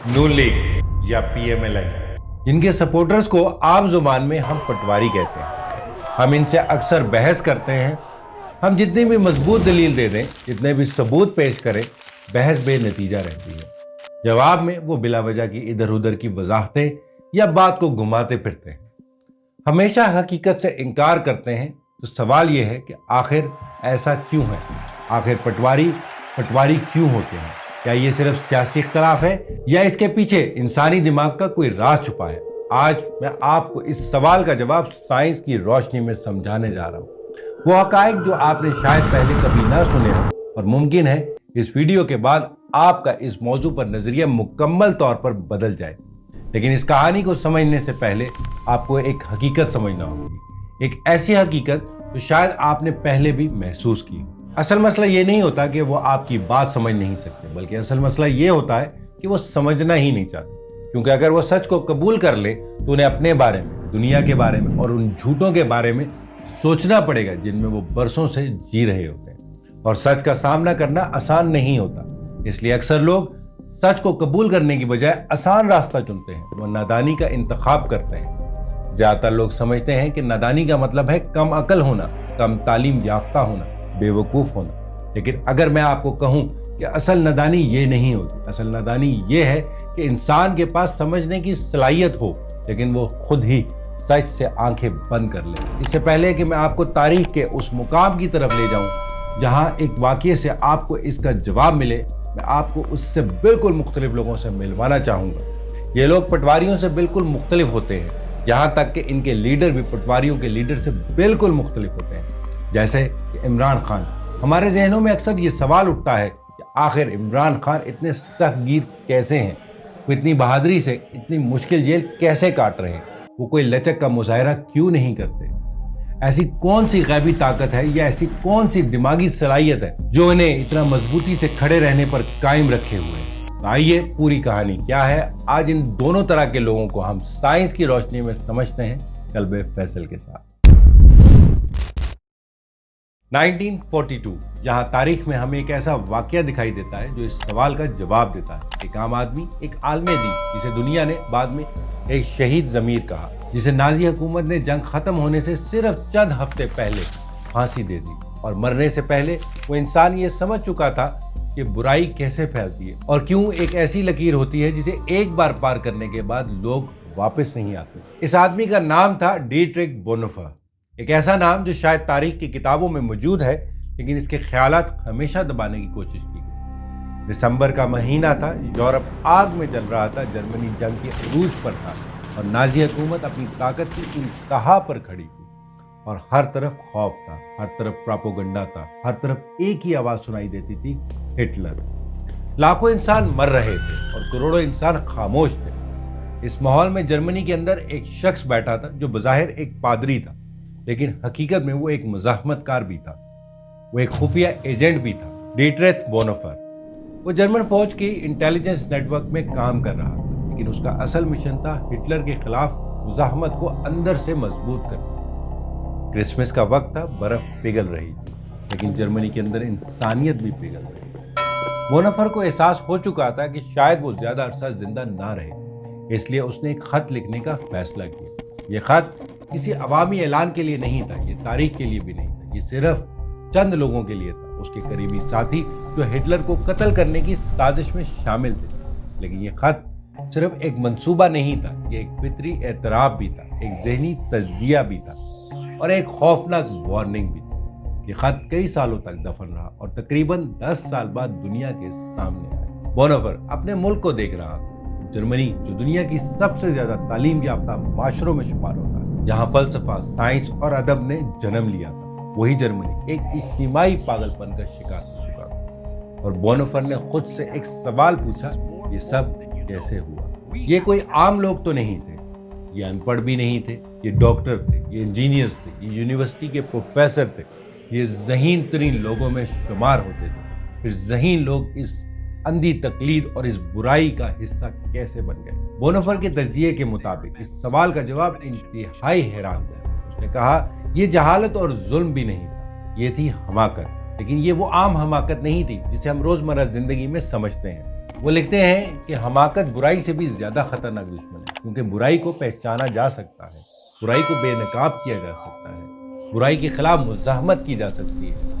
नून league या पीएमएलएन, जिनके supporters को आम जुबान में हम पटवारी कहते हैं। हम इनसे अक्सर बहस करते हैं। हम जितनी भी मजबूत दलील दे दें, जितने भी सबूत पेश करें, बहस बेनतीजा रहती है। जवाब में वो बिला वजह की इधर उधर की वजाहतें या बात को घुमाते फिरते हैं, हमेशा हकीकत से इनकार करते हैं। तो सवाल ये है कि आखिर ऐसा क्यों है? आखिर पटवारी पटवारी क्यों होते हैं? क्या ये सिर्फ सियासी इख्तलाफ है या इसके पीछे इंसानी दिमाग का कोई राज छुपा है? आज मैं आपको इस सवाल का जवाब साइंस की रोशनी में समझाने जा रहा हूँ। वो हकायक जो आपने शायद पहले कभी ना सुने हो, और मुमकिन है इस वीडियो के बाद आपका इस मौजू पर नजरिया मुकम्मल तौर पर बदल जाए। लेकिन इस कहानी को समझने से पहले आपको एक हकीकत समझना होगी, एक ऐसी हकीकत जो शायद आपने पहले भी महसूस की। असल मसला ये नहीं होता कि वो आपकी बात समझ नहीं सकते, बल्कि असल मसला ये होता है कि वो समझना ही नहीं चाहते। क्योंकि अगर वो सच को कबूल कर ले तो उन्हें अपने बारे में, दुनिया के बारे में और उन झूठों के बारे में सोचना पड़ेगा जिनमें वो बरसों से जी रहे होते हैं। और सच का सामना करना आसान नहीं होता, इसलिए अक्सर लोग सच को कबूल करने की बजाय आसान रास्ता चुनते हैं, वो नादानी का इंतखाब करते हैं। ज्यादातर लोग समझते हैं कि नादानी का मतलब है कम अकल होना, कम तालीम याफ्ता होना, बेवकूफ होना। लेकिन अगर मैं आपको कहूं कि असल नादानी ये नहीं होती, असल नादानी ये है कि इंसान के पास समझने की सलाहियत हो, लेकिन वो खुद ही सच से आंखें बंद कर ले। इससे पहले कि मैं आपको तारीख के उस मुकाम की तरफ ले जाऊं जहां एक वाकये से आपको इसका जवाब मिले, मैं आपको उससे बिल्कुल मुख्तलिफ लोगों से मिलवाना चाहूंगा। ये लोग पटवारियों से बिल्कुल मुख्तलिफ होते हैं, जहां तक कि इनके लीडर भी पटवारियों के लीडर से बिल्कुल मुख्तलिफ होते हैं। जैसे कि इमरान खान। हमारे जहनों में अक्सर ये सवाल उठता है कि आखिर इमरान खान इतने सख्तगीर कैसे हैं? वो इतनी बहादुरी से इतनी मुश्किल जेल कैसे काट रहे हैं? वो कोई लचक का मुजाहरा क्यों नहीं करते? ऐसी कौन सी गैबी ताकत है या ऐसी कौन सी दिमागी सलाहियत है जो इन्हें इतना मजबूती से खड़े रहने पर कायम रखे हुए हैं? तो आइए पूरी कहानी क्या है, आज इन दोनों तरह के लोगों को हम साइंस की रोशनी में समझते हैं कल्बे फैसल के साथ। 1942, जहां तारीख में हमें एक ऐसा वाकया दिखाई देता है जो इस सवाल का जवाब देता है। एक आम आदमी, एक आलमे दीन, जिसे दुनिया ने बाद में एक शहीद ज़मीर कहा, जिसे नाजी हुकूमत ने जंग खत्म होने से सिर्फ चंद हफ्ते पहले फांसी दे दी। और मरने से पहले वो इंसान ये समझ चुका था कि बुराई कैसे फैलती है और क्यों एक ऐसी लकीर होती है जिसे एक बार पार करने के बाद लोग वापस नहीं आते। इस आदमी का नाम था डीट्रिक बोनोफर, एक ऐसा नाम जो शायद तारीख की किताबों में मौजूद है, लेकिन इसके ख्यालात हमेशा दबाने की कोशिश की गई। दिसंबर का महीना था, यूरोप आग में जल रहा था, जर्मनी जंग के अरूज पर था और नाजी हुकूमत अपनी ताकत की इंतहा पर खड़ी थी। और हर तरफ खौफ था, हर तरफ प्रोपेगेंडा था, हर तरफ एक ही आवाज सुनाई देती थी, हिटलर। लाखों इंसान मर रहे थे और करोड़ों इंसान खामोश थे। इस माहौल में जर्मनी के अंदर एक शख्स बैठा था जो बज़ाहिर एक पादरी था, लेकिन हकीकत में वो एक मुज़ाहमतकार भी था, वो एक खुफिया एजेंट भी था, डीट्रिक बोनोफर। वो जर्मन फौज की इंटेलिजेंस नेटवर्क में काम कर रहा था, लेकिन उसका असल मिशन था हिटलर के खिलाफ मुज़ाहमत को अंदर से मजबूत करना। क्रिसमस का वक्त था, बर्फ पिघल रही थी, लेकिन जर्मनी के अंदर इंसानियत भी पिघल रही थी। बोनोफर को एहसास हो चुका था कि शायद वो ज्यादा अरसा जिंदा ना रहे, इसलिए उसने एक खत लिखने का फैसला किया। ये खत किसी अवामी ऐलान के लिए नहीं था, ये तारीख के लिए भी नहीं था, ये सिर्फ चंद लोगों के लिए था, उसके करीबी साथी जो हिटलर को कत्ल करने की साजिश में शामिल थे। लेकिन ये खत सिर्फ एक मंसूबा नहीं था, ये एक फितरी एतराफ भी था, एक ज़हनी तज्जिया भी था और एक खौफनाक वार्निंग भी थी। ये खत कई सालों तक दफन रहा और तकरीबन 10 साल बाद दुनिया के सामने आया। बोनोफर अपने मुल्क को देख रहा था, जर्मनी जो दुनिया की सबसे ज्यादा तालीम याफ्ता माशरों में शुमार होता है, जहां फलसफा, साइंस और अदब ने जन्म लिया था, वही जर्मनी एक इज्तिमाई पागलपन का शिकार हो चुका था। और बोनोफर ने खुद से एक सवाल पूछा, ये सब कैसे हुआ? ये कोई आम लोग तो नहीं थे, ये अनपढ़ भी नहीं थे, ये डॉक्टर थे, ये इंजीनियर्स थे, ये यूनिवर्सिटी के प्रोफेसर थे, ये ज़हीन तरीन लोगों में शुमार होते थे। फिर ज़हीन लोग इस अंधी तकलीद और इस बुराई का हिस्सा कैसे बन गए? बोनोफर के तज्जिये के मुताबिक इस सवाल का जवाब इंतहाई हैरान था। उसने कहा, ये जहालत और जुल्म भी नहीं था, ये थी हमाकत। लेकिन ये वो आम हमाकत नहीं थी जिसे हम रोजमर्रा जिंदगी में समझते हैं। وہ لکھتے ہیں کہ حماقت برائی سے بھی زیادہ خطرناک دشمن ہے، کیونکہ برائی کو پہچانا جا سکتا ہے، برائی کو بے نقاب کیا جا سکتا ہے، برائی کے خلاف مزاحمت کی جا سکتی ہے۔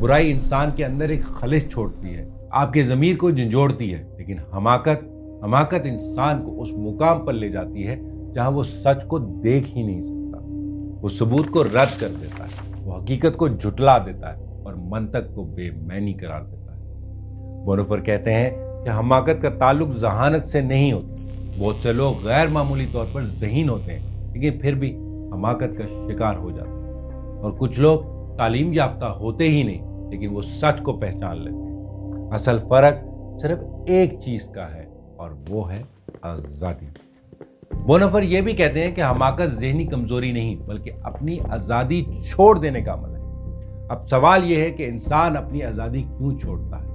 برائی انسان کے اندر ایک خلش چھوڑتی ہے، آپ کے ضمیر کو جھنجھوڑتی ہے، لیکن حماقت انسان کو اس مقام پر لے جاتی ہے جہاں وہ سچ کو دیکھ ہی نہیں سکتا، وہ ثبوت کو رد کر دیتا ہے، وہ حقیقت کو جھٹلا دیتا ہے اور منطق کو بے معنی قرار دیتا ہے۔ بونوفر کہتے ہیں کہ حماقت کا تعلق ذہانت سے نہیں ہوتا۔ بہت سے لوگ غیر معمولی طور پر ذہین ہوتے ہیں لیکن پھر بھی حماقت کا شکار ہو جاتے ہیں، اور کچھ لوگ تعلیم یافتہ ہوتے ہی نہیں لیکن وہ سچ کو پہچان لیتے ہیں۔ اصل فرق صرف ایک چیز کا ہے اور وہ ہے آزادی۔ بونوفر یہ بھی کہتے ہیں کہ حماقت ذہنی کمزوری نہیں بلکہ اپنی آزادی چھوڑ دینے کا عمل ہے۔ اب سوال یہ ہے کہ انسان اپنی آزادی کیوں چھوڑتا ہے،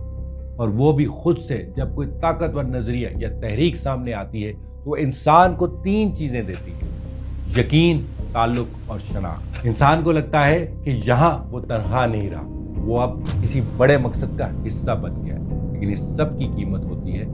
اور وہ بھی خود سے۔ جب کوئی طاقتور نظریہ یا تحریک سامنے آتی ہے تو وہ انسان کو 3 چیزیں دیتی ہے: یقین، تعلق اور شناخت۔ انسان کو لگتا ہے کہ یہاں وہ تنہا نہیں رہا، وہ اب کسی بڑے مقصد کا حصہ بن گیا ہے، لیکن اس سب کی قیمت ہوتی ہے،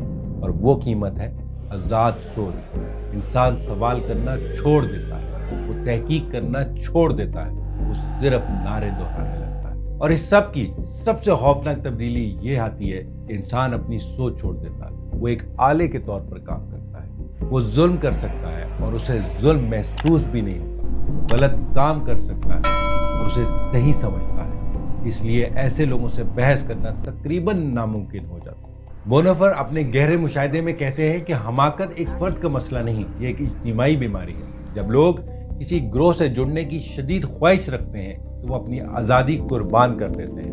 اور وہ قیمت ہے آزاد سوچ۔ انسان سوال کرنا چھوڑ دیتا ہے، وہ تحقیق کرنا چھوڑ دیتا ہے، وہ صرف نعرے دہرانے لگتا ہے۔ اور اس سب کی سب سے خوفناک تبدیلی یہ آتی ہے کہ انسان اپنی سوچ چھوڑ دیتا ہے، وہ ایک آلے کے طور پر کام کرتا ہے، وہ ظلم کر سکتا ہے اور اسے ظلم محسوس بھی نہیں ہوتا، وہ غلط کام کر سکتا ہے اور اسے صحیح سمجھتا ہے۔ اس لیے ایسے لوگوں سے بحث کرنا تقریباً ناممکن ہو جاتا ہے۔ بونوفر اپنے گہرے مشاہدے میں کہتے ہیں کہ حماقت ایک فرد کا مسئلہ نہیں، یہ ایک اجتماعی بیماری ہے۔ جب لوگ کسی گروہ سے جڑنے کی شدید خواہش رکھتے ہیں تو وہ اپنی آزادی قربان کر دیتے ہیں،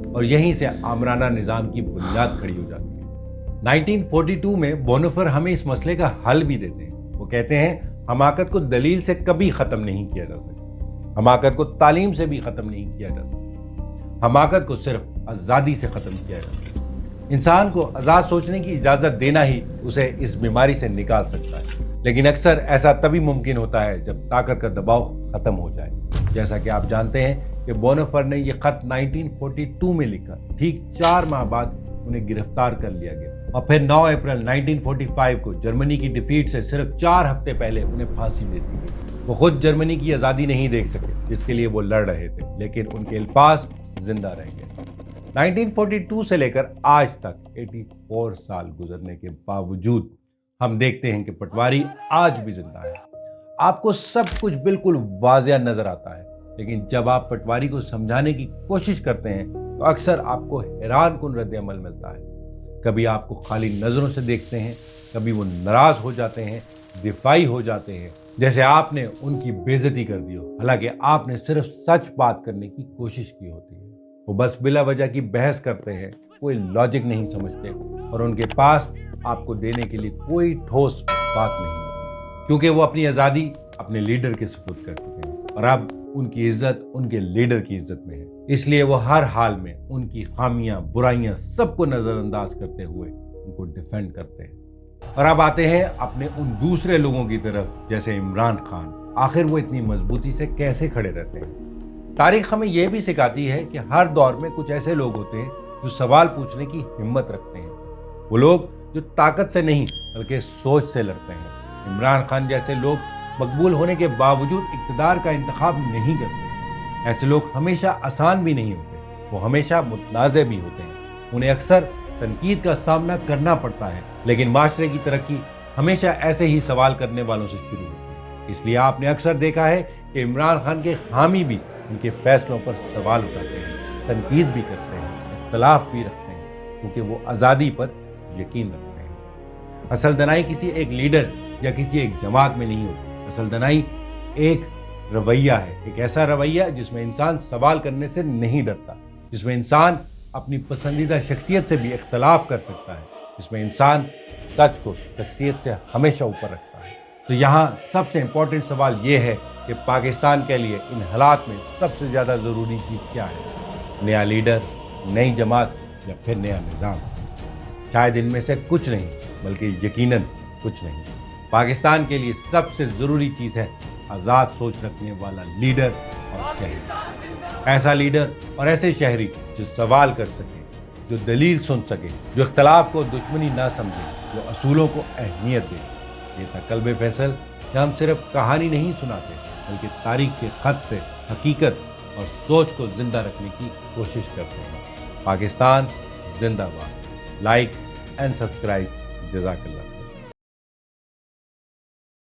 اور یہیں سے آمرانہ نظام کی بنیاد کھڑی ہو جاتی ہے۔ 1942 میں بونوفر ہمیں اس مسئلے کا حل بھی دیتے ہیں۔ وہ کہتے ہیں حماقت کو دلیل سے کبھی ختم نہیں کیا جا سکتا، حماقت کو تعلیم سے بھی ختم نہیں کیا جا سکتا، حماقت کو صرف آزادی سے ختم کیا جا سکتا۔ انسان کو آزاد سوچنے کی اجازت دینا ہی اسے اس بیماری سے نکال سکتا ہے، لیکن اکثر ایسا تبھی ممکن ہوتا ہے جب طاقت کا دباؤ ختم ہو جائے۔ جیسا کہ آپ جانتے ہیں کہ بونوفر نے یہ خط 1942 میں لکھا، ٹھیک 4 ماہ بعد انہیں گرفتار کر لیا گیا، اور پھر 9 اپریل 1945 کو جرمنی کی ڈیفیٹ سے صرف 4 ہفتے پہلے انہیں پھانسی دے دی گئی۔ وہ خود جرمنی کی آزادی نہیں دیکھ سکے جس کے لیے وہ لڑ رہے تھے، لیکن ان کے الفاظ زندہ رہ گئے۔ 1942 سے لے کر آج تک 84 سال گزرنے کے باوجود ہم دیکھتے ہیں کہ پٹواری آج بھی زندہ ہے۔ آپ کو سب کچھ بالکل واضح نظر آتا ہے، لیکن جب آپ پٹواری کو سمجھانے کی کوشش کرتے ہیں تو اکثر آپ کو حیران کن رد عمل ملتا ہے۔ کبھی آپ کو خالی نظروں سے دیکھتے ہیں، کبھی وہ ناراض ہو جاتے ہیں، دفاعی ہو جاتے ہیں، جیسے آپ نے ان کی بے عزتی کر دی ہو، حالانکہ آپ نے صرف سچ بات کرنے کی کوشش کی ہوتی ہے۔ وہ بس بلا وجہ کی بحث کرتے ہیں، کوئی لاجک نہیں سمجھتے، اور ان کے پاس آپ کو دینے کے لیے کوئی ٹھوس بات نہیں ہوتی، کیونکہ وہ اپنی آزادی اپنے لیڈر کے سپرد کر چکے ہیں، اور اب ان کی عزت ان کے لیڈر کی عزت میں ہے۔ اس لیے وہ ہر حال میں ان کی خامیاں، برائیاں سب کو نظر انداز کرتے ہوئے ان کو ڈیفینڈ کرتے ہیں۔ اور اب آتے ہیں اپنے ان دوسرے لوگوں کی طرف جیسے عمران خان۔ آخر وہ اتنی مضبوطی سے کیسے کھڑے رہتے ہیں؟ تاریخ ہمیں یہ بھی سکھاتی ہے کہ ہر دور میں کچھ ایسے لوگ ہوتے ہیں جو سوال پوچھنے کی ہمت رکھتے ہیں، وہ لوگ جو طاقت سے نہیں بلکہ سوچ سے لڑتے ہیں۔ عمران خان جیسے لوگ مقبول ہونے کے باوجود اقتدار کا انتخاب نہیں کرتے۔ ایسے لوگ ہمیشہ آسان بھی نہیں ہوتے، وہ ہمیشہ متنازع بھی ہوتے ہیں، انہیں اکثر تنقید کا سامنا کرنا پڑتا ہے، لیکن معاشرے کی ترقی ہمیشہ ایسے ہی سوال کرنے والوں سے شروع ہوتی ہے۔ اس لیے آپ نے اکثر دیکھا ہے کہ عمران خان کے حامی بھی ان کے فیصلوں پر سوال اٹھاتے ہیں، تنقید بھی کرتے ہیں، اختلاف بھی رکھتے ہیں، کیونکہ وہ آزادی پر یقین رکھتے ہیں۔ اصل دنائی کسی ایک لیڈر یا کسی ایک جماعت میں نہیں ہوتی، اصل دنائی ایک رویہ ہے، ایک ایسا رویہ جس میں انسان سوال کرنے سے نہیں ڈرتا، جس میں انسان اپنی پسندیدہ شخصیت سے بھی اختلاف کر سکتا ہے، جس میں انسان سچ کو شخصیت سے ہمیشہ اوپر رکھتا ہے۔ تو یہاں سب سے امپورٹنٹ سوال یہ ہے کہ پاکستان کے لیے ان حالات میں سب سے زیادہ ضروری چیز کیا ہے؟ نیا لیڈر، نئی جماعت یا پھر نیا نظام؟ شاید ان میں سے کچھ نہیں، بلکہ یقیناً کچھ نہیں۔ پاکستان کے لیے سب سے ضروری چیز ہے آزاد سوچ رکھنے والا لیڈر اور شہری، ایسا لیڈر اور ایسے شہری جو سوال کر سکیں، جو دلیل سن سکے، جو اختلاف کو دشمنی نہ سمجھے، جو اصولوں کو اہمیت دے۔ یہ تھا قلب فیصل، جہاں ہم صرف کہانی نہیں سناتے بلکہ تاریخ کے خط سے حقیقت اور سوچ کو زندہ رکھنے کی کوشش کرتے ہیں۔ پاکستان زندہ باد۔ Like and subscribe. جزاک اللہ۔